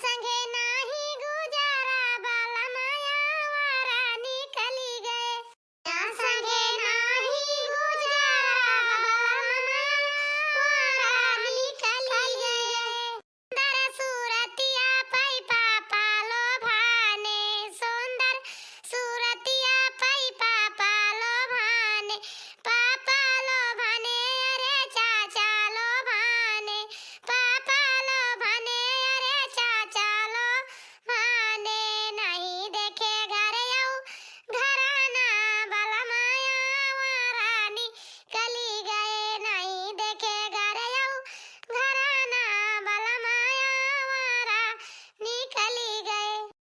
संगे नाही गुजारा बाला माया वारा निकली गए या संगे नाही गुजारा बाला माया वारा निकली गए दर सूरतिया पै पापा लो भाने सुंदर सूरतिया पै पापा लो भाने अरे चाचा लो भाने पापा लो भाने अरे चाचा लो भाने नहीं देखे घर आऊ घराना बाला माया वारानी कली गए नहीं देखे घर आऊ घराना बाला माया वारा निकली गए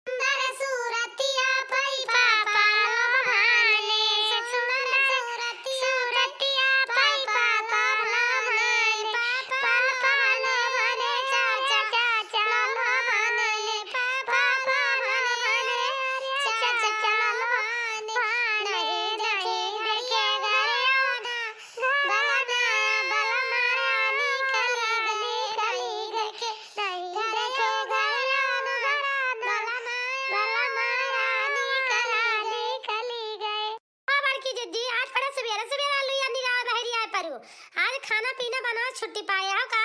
सुंदर सूरतिया पै पापा लो भाने सुंदर सूरतिया पै पापा लो भाने पापा लो भाने चाचा चाचा लो भाने पापा लो भाने चाचा चाचा लो भाने नहीं देखे घर आना बाला बाला मारा निकली देखे नहीं देखे घर आना बाला मारा निकली गए बड़की जिद्दी आज बड़ा सवेरे सवेरे आलू या निरा बहरी आए परू आज खाना पीना बना छुट्टी पाए हो का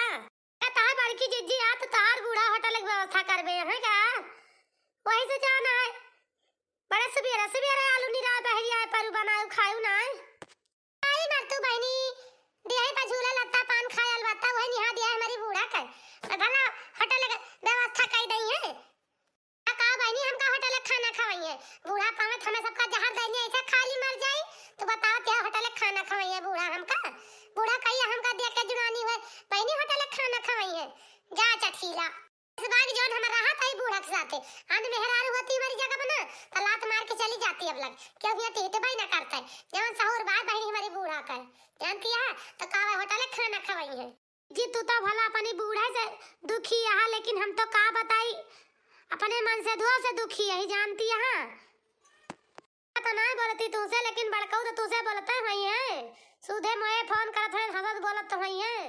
तार बड़की जिद्दी आ तो तार बूढ़ा होटल की व्यवस्था करबे है का वही से जाना है बड़ा सवेरे सवेरे आलू निरा बहरी आए परू बनाऊ खाऊ ना आई मर तू बहनी देही पर झूला लत्ता पान खायल बता वही निहा दिया हमारी बूढ़ा का और भला होटल की व्यवस्था कर दई है का बहनी हमका होटल में खाना खवाइए बूढ़ा पावत हमें सबका जहर देनी ऐसे खाली मर जाई तो बताओ क्या होटल में खाना खवाइए बूढ़ा हमका बूढ़ा कहिए हमका देख के जुनानी हुए बहनी होटल में खाना खवाइए जा चठीला इस बार जोन हम रहा था बूढ़ा के साथे आंध मेहरारू होती हमारी जगह बना तो लात मार के चली जाती अब लग क्योंकि ये टीट भाई ना करता है जवन सहुर बात बहनी हमारी बूढ़ा का जानती है तो का होटल में खाना खवाइए जी तू तो भला अपनी बूढ़ा से दुखी है लेकिन हम तो का बताई अपने मन से दुआ से दुखी है जानती है तो ना बोलती तुझसे लेकिन बड़काऊ तो तुझसे बोलता है सुधे मोए फोन करत है हंसत बोलत तो है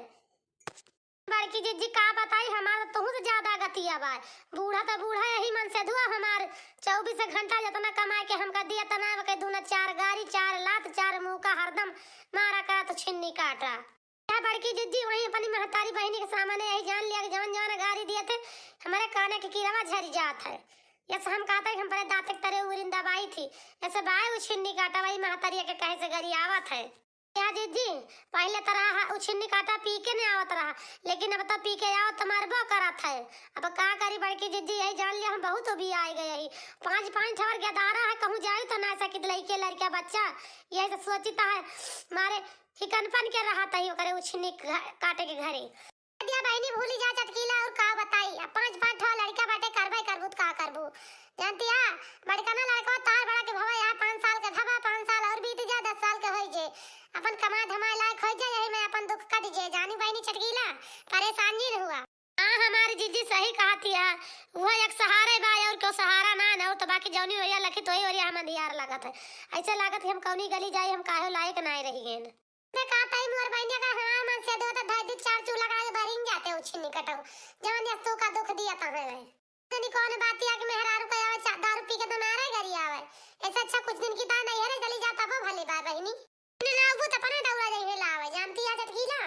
बड़की जिज्जी का बताई हमारा तो से ज्यादा गतिया बा बूढ़ा तो बूढ़ा यही मन से दुआ हमार 24 घंटा जितना कमाए के हमका दिया तना के दूना 4 गाड़ी 4 लात 4 मुंह का हरदम मारा करा तो छिन्नी काटा क्या बड़की जिज्जी वही अपनी महतारी बहनी के सामने यही जान लिया कि जवन जवन गाड़ी दिए थे हमारे काने की कीड़वा झरी जात है ऐसे हम कहते हैं हम पहले दांत के तरह उरिन दबाई थी ऐसे बाय वो छिन्नी काटा वही महतारी के कहे से गरी आवत है क्या जीजी पहले तरह उछिन्नी काटा पी के नहीं आवत रहा लेकिन अब तो पी के आओ तुम्हारे बो करत है अब का करी बड़की जीजी यही जान लिया हम बहुत भी आए गए यही 5 ठवर गदारा है कहूँ जाए तो ना सकित लड़के लड़का बच्चा यही से सोचता है मारे हिकनपन के रहा था करे उछिन्नी काटे के घरे दिया बहनी भूली जा चटकीला और का बताई 5 ठवर लड़का बाटे करबे करबू का करबू जानती है बड़का ना लड़का तार बड़ा के भवा यहाँ 5 साल के धबा 5 साल और बीत जा 10 साल के होई जे अपन कमा धमा लायक हो जाए यही मैं अपन दुख कट जे जानी बहनी चटकीला परेशान नहीं हुआ हां हमारी जीजी सही कहती है वो एक सहारे बा और को सहारा ना न तो बाकी जौनी होया लखी तो ही और हम दियार लागत है ऐसे लागत हम कौनी गली जाई हम काहे लायक ना रही गेन मैं कहता ही मोर बहनी का हां मन से दो तो धाई 4 चूल्हा लगा के भरिन जाते उछिन्नी कटाऊ जवन यस्तु का दुख दिया था है तनी कौन बात या कि मेहरारू का आवे दारू पी के तो मारे गरी आवे ऐसा अच्छा कुछ दिन की ता नहीं है गली जाता वो भले बा बहनी ना वो तो पना दौड़ा जाई है लावे जानती है चटकीला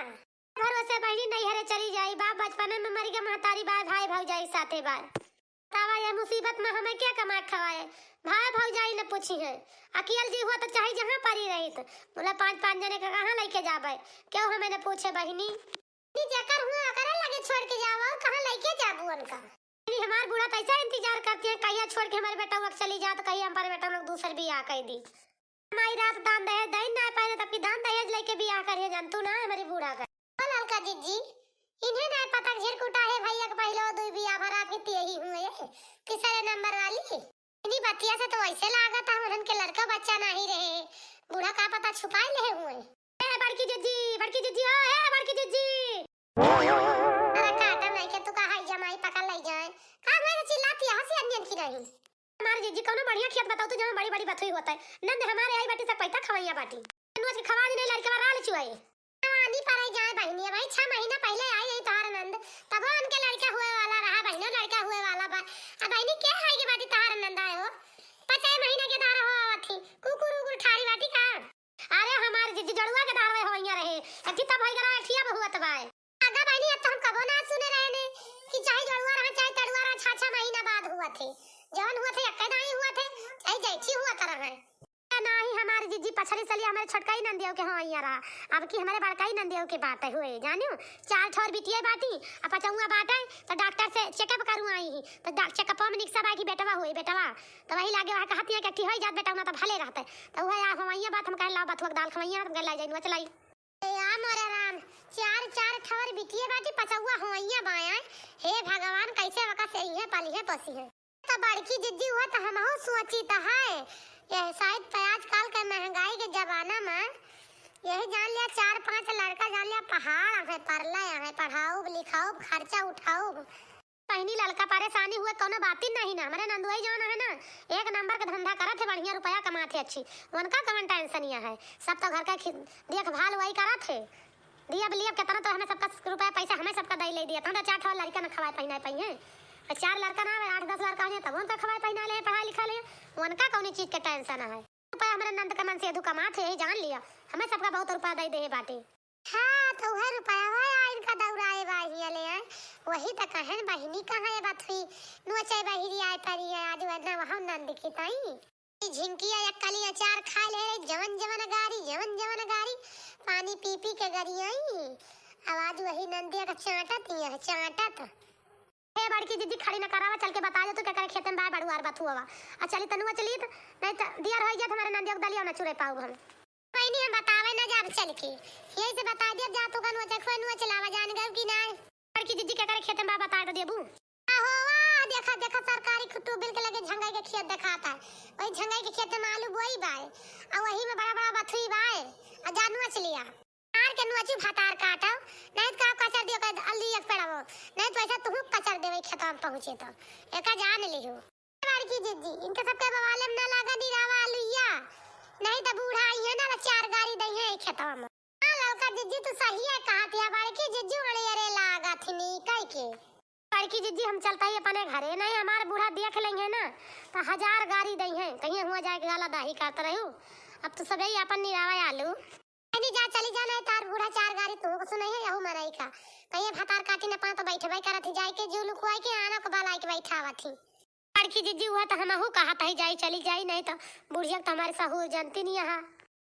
भरोसे बहनी नहीं हरे चली जाई बाप बचपन में मरी के महतारी बा भाई भौजाई साथे बा तावा ये मुसीबत में हमें क्या कमा खवाए भाई भौजाई ने पूछी है अकेल जी हुआ तो चाहे जहां परी रही तो बोला 5 जने का कहां लेके जाबे क्यों हमें ने पूछे बहनी नी जेकर हुआ करे लगे छोड़ के जाओ कहां लेके जाबू उनका हमार बूढ़ा तो ऐसा इंतजार करते हैं कहिया छोड़ के हमारे बेटा वक्त चली जात कहिया हमारे बेटा लोग दूसर भी आ कह दी हमारी रात दान दहेज दही ना पाए तब दान दहेज लेके भी आ करिए जानतू ना हमारी बूढ़ा का ललका जीजी इन्हें ना पता झिरकुटा है भैया के पहले दो बिया भरा के तेही हुए किसरे नंबर वाली इन्हीं बतिया से तो ऐसे लागत है उनके लड़का बच्चा नहीं रहे बूढ़ा का पता छुपाए ले हुए ए बड़की जीजी ओ है बड़की जीजी अरे काटा नहीं के तू कहां जमाई पकड़ ले जाए का मेरे चिल्लाती हंसी अन्यन की नहीं हमारे जीजी कोनो बढ़िया खेत बताओ तो जहां बड़ी बड़ी बथुई होता है नंद हमारे आई बाटी से पैसा खवाइया बाटी नोच के खवा नहीं लड़का राल चुआई आनी पर जाए बहनी भाई 6 महीना पहले आई नहीं तार नंद तब उनके लड़का हुए वाला रहा बहनों लड़का हुए वाला बहनी क्या है के बाटी तार नंदा हो 5 महीना के दार हो आवथी कुकुर उकुर ठाड़ी बाटी का अरे हमार जीजी जड़ुआ के दार में होइया रहे अति तब होई गरा ठिया बहुत बाय आगा बहनी अब तो हम कबो ना सुने रहे ने कि चाहे जड़ुआ रहा चाहे तड़ुआ रहा 6 महीना बाद हुआ थे जवन हुआ थे अक्का नहीं हुआ थे चाहे जैठी हुआ तरह है नहीं हमारे जीजी पछड़ी सली हमारे छोटका ही नंदियों के होइया रहा अब की हमारे बड़का ही नंदियों के बात हुए जानियो 4 ठोर बिटिया बाटी अब पचौआ बाटे तो डॉक्टर से चेकअप करवा आई ही तो डॉक्टर चेकअप में निक्सा बाकी बेटवा हुई बेटवा तो वही लागे वहां कहती है कि ठीक होई जात बेटा ना तो भले रहते तो वह आ होइया बात हम कह ला बथुआ दाल खवैया हम गला जाई चलाई या मोरे राम 4 ठोर बिटिया बाटी पचौआ होइया बाया हे भगवान कैसे वका से ही है पाली है पसी है तो बड़की जिद्दी हुआ तो हम हो सोची तो है यह शायद आजकल के महंगाई के जमाना में यही जान लिया 4-5 लड़का जान लिया पहाड़ है परला है पढ़ाओ लिखाओ खर्चा उठाओ पहनी लड़का परेशानी हुए कोनो बात ही नहीं ना हमारे नंदुआई जाना है ना एक नंबर का धंधा करत है बढ़िया रुपया कमाते अच्छी उनका कौन टेंशन है सब तो घर का देखभाल वही करत है दिया बलिया के तरह तो हमें सबका रुपया पैसा हमें सबका दे ले दिया तो 4 ठो लड़का न खवाए पहनाए पहिए 4 लड़का ना 8-10 लड़का हो तब उनका खवाए पहना ले पढ़ा लिखा ले उनका कौन चीज का टेंशन है रुपया हमारे नंद का मन से अधू कमाते है जान लिया हमें सबका बहुत रुपया दे दे बाटे हां तो वह रुपया है इनका दौड़ाए बाहिया ले आए वही तो कहन बहिनी कहां है बात हुई नोचे बहिरी आए परी है आज वरना वहां नंद की ताई झिंकिया एक कली अचार खा ले जवन जवन गारी पानी पी पी के गरी आई आवाज वही नंदिया का चाटती है चाटत हे बड़की दीदी खड़ी न करावा चल के बता दे तो क्या करे खेत में बाय बड़ुआर बात हुआ आ चली तनुआ चली तो नहीं तो दियर होई जात हमारे नंदिया के दलिया न चुरे पाऊ हम कोई नहीं हम बतावे ना जब चल के यही से बता दिया जा तो कनु देखो नुआ चलावा जान गए कि ना बड़की दीदी क्या करे खेत में बाय बता दे देबू आहो वाह देखा सरकारी खुट्टू बिल के लगे झंगाई के खेत दिखाता है वही झंगाई के खेत में आलू बोई बाय आ वही में बड़ा बड़ा बथुई बाय आ जानुआ चलिया आर के नुआ चुप हतार काटो नहीं का कचर दियो का अल्ली एक पेड़ावो नहीं तो ऐसा तू कचर देवे खेत में पहुंचे तो एका जान लियो बड़की जीजी इनके सबके बवाले में ना लागा निरावा आलूया नहीं तो बूढ़ा आई है ना 4 गाड़ी दई है खेत में हां लड़का जीजी तू सही है कहत है बड़की जीजी अरे अरे लागा थनी कई के बड़की जीजी हम चलता ही अपने घरे नहीं हमारे बूढ़ा देख लेंगे ना तो 1000 गाड़ी दई है कहीं हुआ जाए गाला दाही करते रहू अब तो सबे अपन निरावा आलू नहीं जा चली जाना है तार बूढ़ा 4 गाड़ी तू को सुनाई है यहू मराई का कहीं भतार काटी न पा तो बैठे भाई करत जाए के जो लुकवाई के आना को बालाई के बैठावत ही लड़की जीजी हुआ तो हमहू कहत है जाई चली जाई नहीं तो बुढ़िया तो हमारे साहू जानती नहीं यहां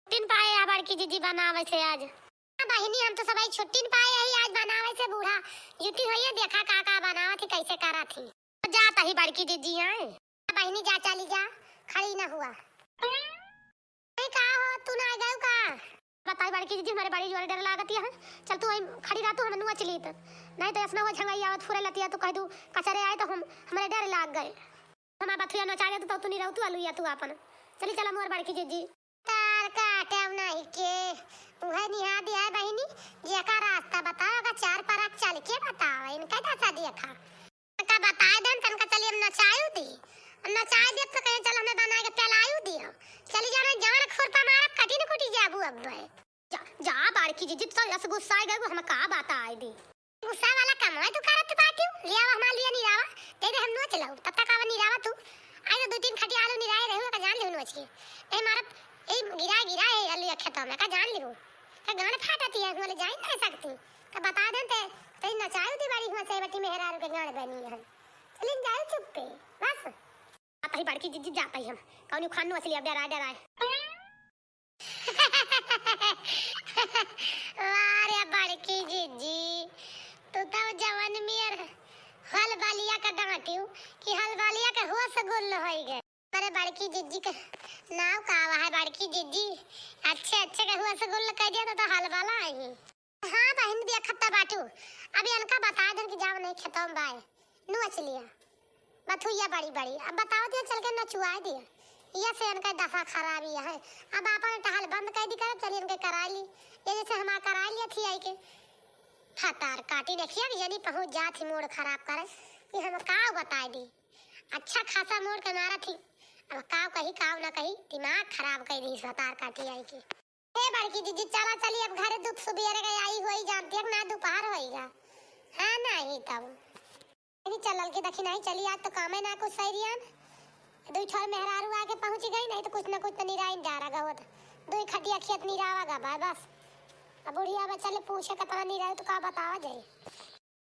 दिन पाए आ बड़की जीजी बनावे से आज बहिनी हम तो सबई छुट्टी पाए ही आज बनावे से बूढ़ा युति होइए देखा का बनावत ही कैसे करा थी जाता ही बड़की जीजी आए बहिनी जा चली जा खड़ी ना हुआ नहीं का हो तू ना गयो का बताई बड़की जीजी हमारे बड़ी जोर डर लागती है चल तू खड़ी रह तू हम नुआ चली तो नहीं तो ऐसा वो झंगाई आवत फुरे लतिया तो कह दू कचरे आए तो हम हमारे डर लाग गए हमारा बथुया न चाहे तो तू नहीं रहू तू अलुया तू अपन चली चला मोर बड़की जीजी तार काटे नहीं के उहे निहा दिया है बहिनी जे का रास्ता बताओगा 4 परक चल के बताओ इनका कैसा देखा का बताए देन तनका चली हम नचायू दी नचाए दे तो कहे चल हमें बना के पेलायू दियो चली जाना जान खुरपा मारब कटी न कुटी जाबू अब जा बड़की जीजी तो ऐसे गुस्सा आ गए हम का बात आई दी गुस्सा वाला काम है तू करत पाटियो लिया हमार लिया निरावा तेरे हम नो चलाऊ तब तक आवा निरावा तू आई तो 2-3 खटी आलू निराए रहू का जान लेनु अछि ए मारत ए गिरा ए आलू खेत में का जान लेबू का गान फाटती है वाले जाई ना सकती का बता देन ते नचायू दी बाड़ी हुआ से बटी मेहरारू के गान बनी है चलिन जाओ चुप पे बस आता ही बड़की जीजी जाता ही हम कौन खानू असली अब डराए वारे बड़की जीजी तू तो जवान में हल बालिया का डांटियो कि हल बालिया का होश गुल होई गए अरे बड़की जीजी का नाव का है बड़की जीजी अच्छे का होश गुल कह दिया तो हल वाला आई हां बहन भी खत्ता बाटू अभी अनका बता दन कि जाव नहीं खेतों में बाय नु चलिया बथुइया बड़ी अब बताओ दिया चल के नचुआ दिया ये से इनका दफा खराबी है अब आपन टहल बंद कर दी कर चलिए इनके करा ली ये जैसे हमारा करा लिया थी आई के फतार काटी देखिए कि यदि पहुंच जा थी मोड़ खराब करे ये हम का बता दी अच्छा खासा मोड़ के मारा थी अब काव ना कही दिमाग खराब कर दी फतार काटी आई के हे बड़की दीदी चला चली अब घर दुख सुबेरे गई आई होई जानती है ना दोपहर होईगा हां नहीं तब नहीं चलल के देखी नहीं चली, आज तो काम है ना कुछ सही रिया। दो ठोर मेहरारू आके पहुंच गई, नहीं तो कुछ ना कुछ तो निराइन जा रहा होता। दो खटिया खेत निरावा गा बस। अब बुढ़िया बच्चा ले पूछे कतना निराई तो का बतावा जाए।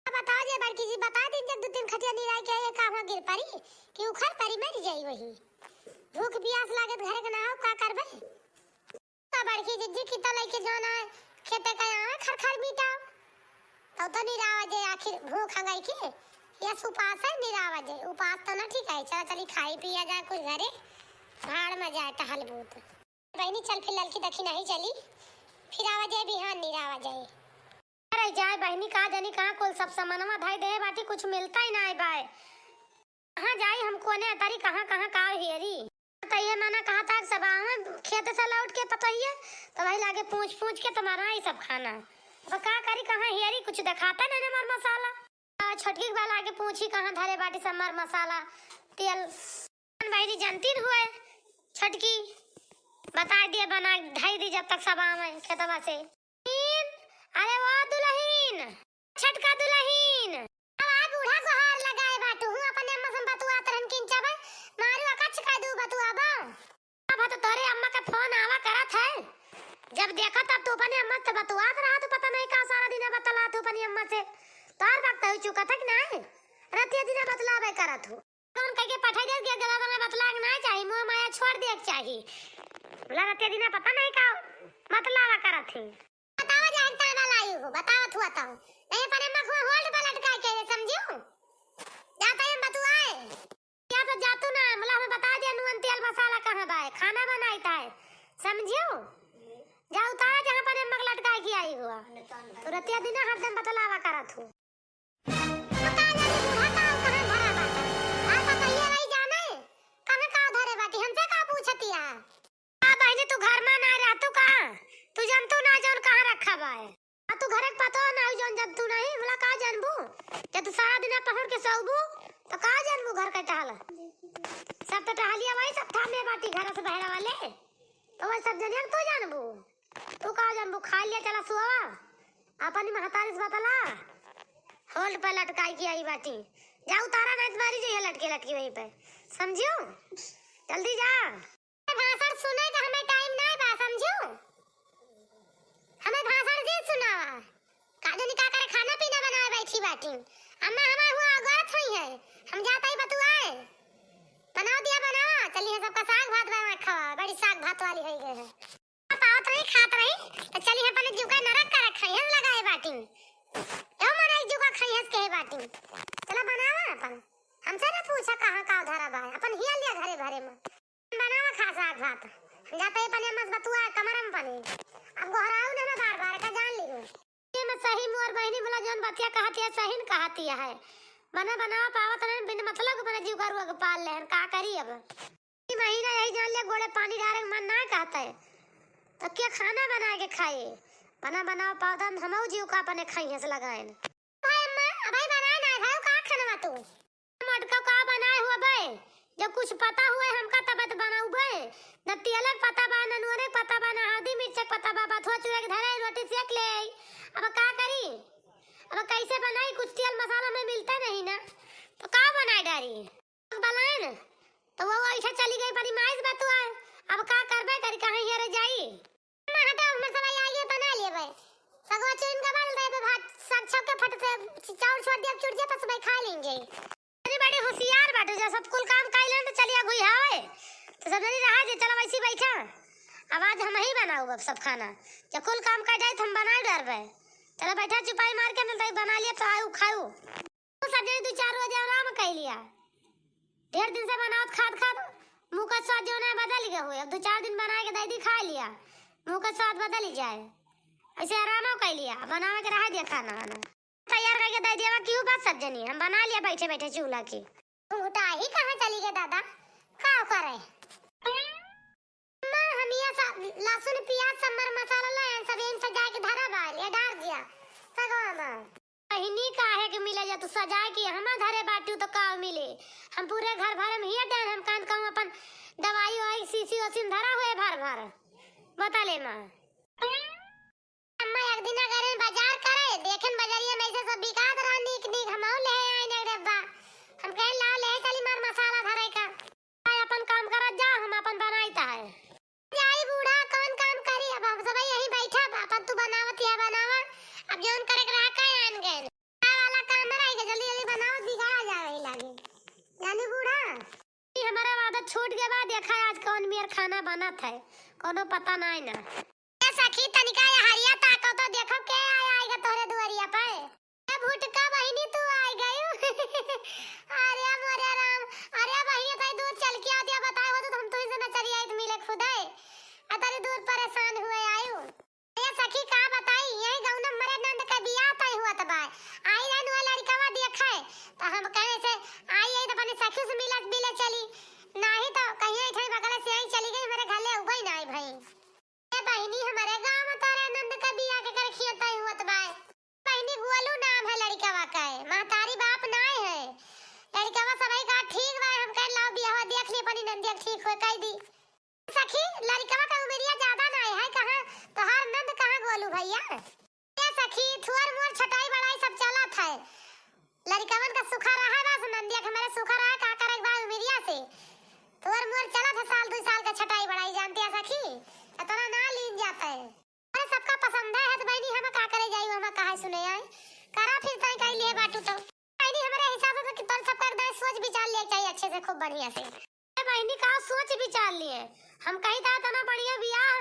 बताओ जे बड़की जी बता दिन जब 2-3 खटिया निराई के ये कहां गिर पड़ी कि उखड़ पड़ी मर जाई वही। भूख प्यास लागत घरे के ना हो का करबे। का बड़की जी की त लइके जाना है खेते का आवे खरखर बीटा। तो निरावा जे आखिर भूख हंगाई के या उपास है निरावा जे उपास तो ना ठीक है। चला चली खाई पिया जाए कुछ घरे भाड़ में जाए टहल बूत। बहनी चल फिर लड़की देखी नहीं चली फिर आवा जाए बिहान निरावा जाए। अरे जाए बहनी का जानी कहां कुल सब सामानवा धाई दे बाटी कुछ मिलता ही ना है भाई। कहां जाई हमको ने तारी कहां का हेरी तो ये माना कहा था सब आवे खेत से लौट के पतइए तो भाई लागे पूछ के तुम्हारा ही सब खाना। अब का करी कहां हेरी कुछ दिखाता ना मर मसाला। छोटकी वाला आगे पूछी कहां धरे बाटी सब मर मसाला तेल बहनी जानती हुए छोटकी बता दिए बना ढाई दी जब तक सब आवे खेतवा से। अरे वो दुल्हन छटका दुल्हन अब बूढ़ा को हार लगाए बाटू हूं अपने अम्मा से बतुआ तरन किन चाबे मारू अकच का दू बतुआ बा। अब तो तोरे अम्मा का फोन आवा करत है जब देखा तब तू अपने अम्मा से बतुआ रहा तो पता नहीं का सारा दिन बतला तू अपनी अम्मा से तार वक्त हो चुका था कि नहीं रात दिन बतलावे करत हूं कौन कह के पठाई दे के गला में बतला के नहीं चाहिए मुंह माया छोड़ दे के चाहिए बोला रात दिन पता नहीं का बतलावा करत है। बताओ जानता वाला आई हो बताओ तू बताओ नहीं पर अम्मा को होल्ड पर लटका के समझियो जाता है बतुआए क्या तो जातू ना बोला हमें बता दे नून तेल मसाला कहां बा है खाना बनाईता है समझियो जाओ तारा जहां पर अम्मा लटका के आई हुआ तो रतिया दिन हरदम बतलावा करत हूं। पता नहीं बूढ़ा का कहां धरा बा आप कहिए नहीं जाने कहां का धरे बाटी हमसे का पूछतिया। आ बहनी तू घर में ना रहतू का तू जानतू ना जौन कहां रखा बा है आ तू घरे पता ना जौन जब तू नहीं बोला का जानबू जब तू सारा दिन पहुंच के सोबू तो का जानबू घर का टहल सब तो टहलिया वही सब थामे बाटी घर से बहरा वाले तो वही सब जनिया तू जानबू तू का जानबू खा लिया चला सुवा अपनी महतारी से बतला होल्ड पर लटकाई की आई बाटी जाऊ तारा नहीं तुम्हारी जो लटके वहीं पे समझियो जल्दी जा भाषण सुने का हमें टाइम नहीं बा समझियो हमें भाषण दे सुनावा काजनी का करे खाना पीना बनाए बैठी बाटी अम्मा हमार हुआ गलत हुई है हम जाता ही बतुआए बनाओ दिया बनावा चलिए सबका साग भात बना खावा बड़ी साग भात वाली हो गई है पावत रही खात रही तो चलिए अपन जुका नरक का रखई हम लगाए बाटी यो मरे जुका खाई हस के बाटी चला बनावा अपन हमसे ना पूछा कहां का धरा बा अपन हिया लिया घरे भरे में बनावा खा साग भात हम जाते ही पने मत बतुआ कमरम पने अब घराऊ ना बार-बार का जान लियो ये मैं सही मोर बहनी वाला जौन बतिया कहती है सही न कहती है बनावा पावत नहीं बिन मतलब बने जीव करुआ के पाल ले का करी अब ई महीना यही जान ले गोड़े पानी डाले मन ना कहता है तो क्या खाना बना के खाए बनाओ पावत हमऊ जीव का अपने खाई हस लगाए भाई अम्मा भाई बनाए ना भाई का खाना तू मटका का बनाए हुआ बे जब कुछ पता हुए हमका तबत बनाऊ बे न तेलक पता बा न नूने पता बा न हल्दी मिर्च पता बा बथुआ चूड़ा के धरे रोटी सेक ले अब का करी अब कैसे बनाई कुछ तेल मसाला में मिलता नहीं ना तो का बनाए डारी बनाए न तो वो ऐसा चली गई परी माइस बतुआ अब का करबे करी कहां हेरे जाई अम्मा हटा मसाला आइए बना लेबे सगवा चून का बाल दे भात साग छक के फट से चाउर छोड़ दिया चुड़ दिया बस भाई खा लेंगे अरे बड़े होशियार बाटे जो सब कुल काम काइले तो चलिया गुई हावे तो सब जनी रहा जे चला वैसी बैठा आवाज हम ही बनाऊ अब सब खाना जब कुल काम कर जाए तो हम बनाए डरबे चला बैठा चुपाई मार के मैं बना लिया तो आऊ खाऊ तो सब जनी 2-4 बजे आराम कर लिया ढेर दिन से बनावत खाद मुंह का स्वाद जो ना बदल गया हुआ अब 2-4 दिन बना के दे दी खा लिया मुंह का स्वाद बदल जाए ऐसे आराम कर लिया बनावे के रहा दिया खाना वाना तैयार करके दे दिया क्यों बात सब जनी हम बना लिया बैठे बैठे चूल्हा की उठा ही कहां चली गए दादा का करे मां हम ये सब लहसुन प्याज समर मसाला लाए सब इन सजा के धरा बाल ये डाल दिया सगवा पहिनी काहे के मिले जा तू सजा के हम धरे बाटू तो का मिले हम पूरे घर भर में ही डाल हम कान कहूं अपन दवाई वाई सीसी ओसिन धरा हुए भर बता ले मां अम्मा एक दिन करे बाजार करे देखें बाजारिया में से सब बिकात रहा नीक नीक हमऊ ले आए ने डब्बा हम कहे लाओ ले चली मार मसाला धरे का अपन काम करत जा हम अपन बनाईता है जाई बूढ़ा कौन काम करी अब हम सब यही बैठा अपन तू बनावत या बनावा अब जोन करे रहा का आन गए वाला काम रही के जल्दी जल्दी बनाओ दिखा जावे लागे जानी बूढ़ा ये हमारा आदत छूट के बाद देखा आज कौन मेर खाना बनत है कोनो पता नहीं ना ए सखी तनिका हरिया ताको तो देखो के आएगा तोरे दुआरिया पे ए भुटका बहिनी तू आई गयो अरे मोरे राम अरे बहिनी तई दूर चल के आ दिया बताए हो तो हम तो इसे न चली आई तो मिले खुदे अतरी दूर परेशान हुए आयो ए सखी का बताई यही गांव न मरे नंद का बियाह तय हुआ त बाय आई रहन वाला लड़कावा देखा है तो हम कहे से आई आई तो अपनी सखी से मिले चली नहीं तो कहीं इधर बगल से आई चली गई मेरे घर ले उगई नहीं भाई ए बहिनी हमारे गांव में तारे नंद का बियाह के कर खियता हुआ त बाय बहिनी गोलू नाम है लड़कावा का है महतारी बाप नाय है लड़कावा सबई का ठीक बा हम कह लाओ बियाह देख ले अपनी नंदिया ठीक हो कह दी सखी लड़कावा का उमरिया ज्यादा नाय है कहां तोहार नंद कहां गोलू भैया ए सखी थुअर मोर छटाई बड़ाई सब चलत है लड़कावन का सुखा रहा बस नंदिया के मेरे सुखा रहा का करे बा उमरिया से थुअर मोर चलत है साल 2 साल का छटाई बड़ाई जानती है सखी इतना ना लीन जाता है अरे सबका पसंद है तो बहनी हम का करे जाई हम काहे सुने आए करा फिर तई कह ले बाटू तो बहनी हमारे हिसाब से कि तोर सबका एकदम सोच विचार ले चाहिए अच्छे से खूब बढ़िया से ए बहनी का सोच विचार लिए हम कही था तना बढ़िया बियाह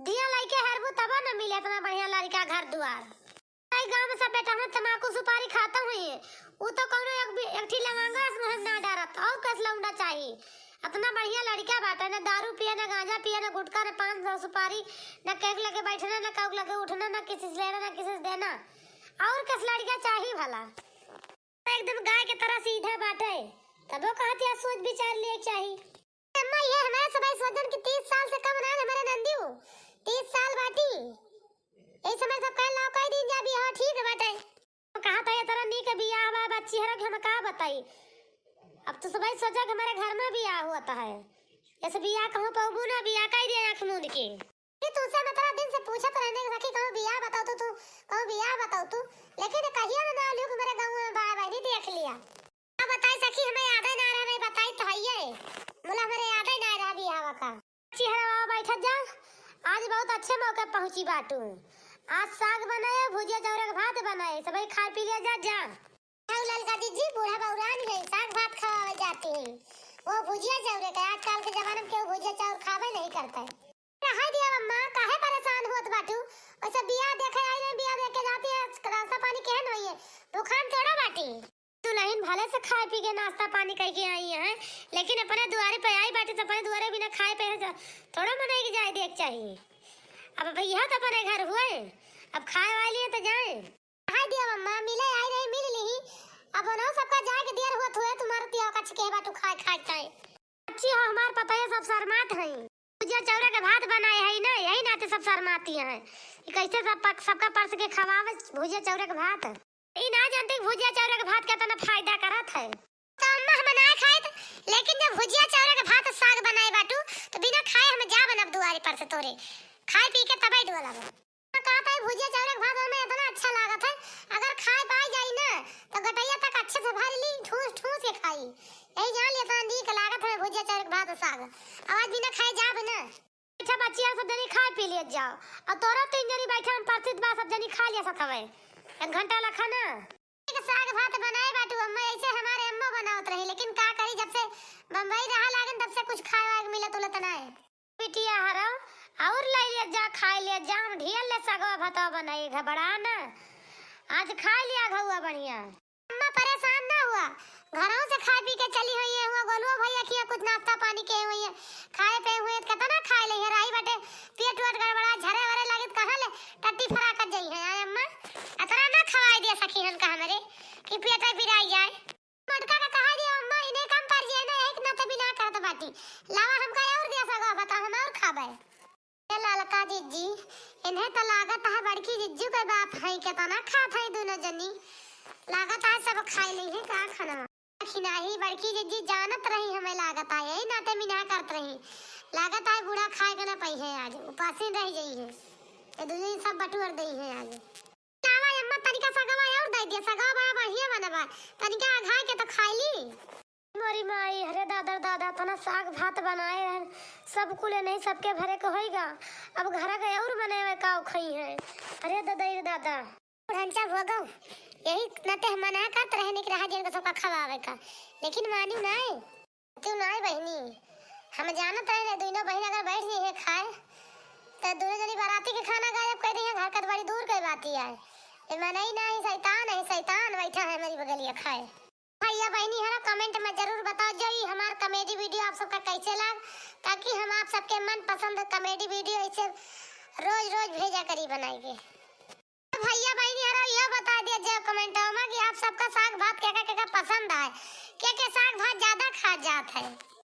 दिया लइके हरबू तब न मिले इतना बढ़िया लड़का घर द्वार कई गांव में सब बेटा हम तमाकू सुपारी खाता हुई है वो तो कोनो एक ठी लवांगा हम ना डरत और कस लौंडा चाहिए अपना बढ़िया लड़का बाटा ना दारू पिए ना गांजा पिए ना गुटखा ना पान ना सुपारी ना केक लगे बैठना ना कौक लगे उठना ना किसी से लेना ना किसी से देना और किस लड़का चाहिए भला एकदम गाय के तरह सीधा बाटे तबो कहती है सोच विचार ले चाहिए अम्मा ये हमारे सबाई सोचन की 30 साल से कम ना हमारे नंदियो 30 साल बाटी ए समय सब कह लाओ कह दिन जा भी हां ठीक है बाटे कहा था ये तरह नी के बियाह बा बच्ची हरा हम का बताई अब तो सबाई सोचा कि हमारे घर में बियाह हुआ है ऐसे बियाह कहूं पबू ना बियाह कह दे आंख मूंद के ये तुझसे मतलब दिन से पूछत रहने कि सखी कहूं बियाह बताओ तो तू कहूं बियाह बताओ तू लेकिन कहिया ना लियो कि मेरे गांव में बा बहनी देख लिया अब बताई सखी हमें याद ना रहा नहीं बताई तो है बोला हमारे याद ही ना रहा बियाह का चेहरा बाबा बैठ जा आज बहुत अच्छे मौके पहुंची बाटू आज साग बनाए भुजिया चावल का भात बनाए सबई खा पी लिया जा ललका दीदी बूढ़ा बौरान है साग भात खावे जाते हैं वो भुजिया चावल का आजकल के जमाने में क्यों भुजिया चावल खावे नहीं करता है कहा दिया अम्मा काहे परेशान होत बाटू ऐसे बियाह देखे आई नहीं बियाह देख के जाती है रास्ता पानी केहन होई है दुकान थोड़ा बाटी दुल्हन भले से खाए पी के नाश्ता पानी करके आई है लेकिन अपने दुआरे पे आई बाटी तो अपने दुआरे बिना खाए पे थोड़ा मनाई के जाए देख चाहिए अब भैया तो अपने घर हुए अब खाए वाली है तो जाए कहा दिया अम्मा मिले आई नहीं मिल ली अब ना सबका जाए के देर होत हुए तुम्हारे तिया का के बाटू खाए खाए अच्छी हो हमार पता है सब शर्मात है भुजिया चावल का भात बनाए है ना यही नाते सब शर्माती हैं कैसे सबका परस के खवावे भुजिया चावल का भात ई ना जानते भुजिया चावल का भात कितना फायदा करत है तो अम्मा हम ना खाए लेकिन जब भुजिया चावल का भात साग बनाए बाटू तो बिना खाए हम जा बनब दुआरे पर से तोरे खाए पी के तबई डोला कहता है भुजिया चावल का भात में इतना अच्छा लागत है अगर खाए पाई जाई ना तो गटैया तक अच्छे से भर ली ठूस ठूस के खाई यही जान लेता नीक लागत है भुजिया चावल का भात और साग आवाज बिना खाए जाब ना अच्छा बच्चिया सब जनी खाए पी लिए जाओ और तोरा 3 जनी बैठे हम परसित बा सब जनी खा लिया सब हवे 1 घंटा लखा ना एक साग भात बनाए बाटू अम्मा ऐसे हमारे अम्मा बनावत रही लेकिन का करी जब से बम्बई रहा लागन तब से कुछ खाए मिले तो लतना है बिटिया हरो और ले लिया जा खाए लिया जा हम ढेर ले सगवा भात बनाई घबरा ना आज खा लिया घुआ बढ़िया अम्मा परेशान ना हुआ घरों से खा पी के चली हुई है हुआ गोलुआ भैया किया कुछ नाश्ता पानी के हुई है खाए पे हुए कितना खा ले है राई बटे पेट वट गड़बड़ा झरे वरे लगे कहां ले टट्टी फरा कर जाई है अम्मा इतना ना खवाई दिया सखी हन का हमरे कि पेट बिराई जाए मटका का कहा दिया अम्मा इन्हें कम पर जे ना एक ना तो बिना करत बाटी लावा हमका और दिया सगवा बता हम और खाबे ललका जिज्जी इन्हें तो लागत है बड़की जिज्जू के बाप है कितना खात है दोनों जनी लागत है सब खाई ली है का खाना खिनाही बड़की जिज्जी जानत रही हमें लागत है यही नाते मिना करत रही लागत है बूढ़ा खाए के ना पई है आज उपासी रह गई है ये दूसरी सब बटुर दई है आज लावा अम्मा पर तनिका सगवा और दे दिया, सगवा बड़ा बढ़िया बनबा, तनिका आघा के तो खाइली। मोरी माई, अरे दादा दादा तना साग भात बनाए हैं, सब कुले नहीं सबके भरे को होएगा, अब घर के और बने हुए काव खई है। अरे दादा रे दादा ढंचा भोगो, यही नते मना करत रहने के रहा जिनको सबका खवावे का, लेकिन मानी नहीं तू नहीं बहनी, हम जानत है दोनों बहन अगर बैठ गई है खाए तो दोनों जनी बाराती के खाना गायब कर रही है, घर का बड़ी दूर की बात है। ये मनाई नहीं, शैतान बैठा है मेरी बगलिया खाए। भैया बहनी हरा कमेंट में जरूर बताओ जो ये हमारा कॉमेडी वीडियो आप सबका कैसे लगा, ताकि हम आप सबके मन पसंद कॉमेडी वीडियो ऐसे रोज रोज भेजा करी बनाएंगे। भैया बहनी हरा यह बता दिया जो कमेंट में कि आप सबका साग भात क्या क्या पसंद है, क्या क्या साग भात ज्यादा खा जात है।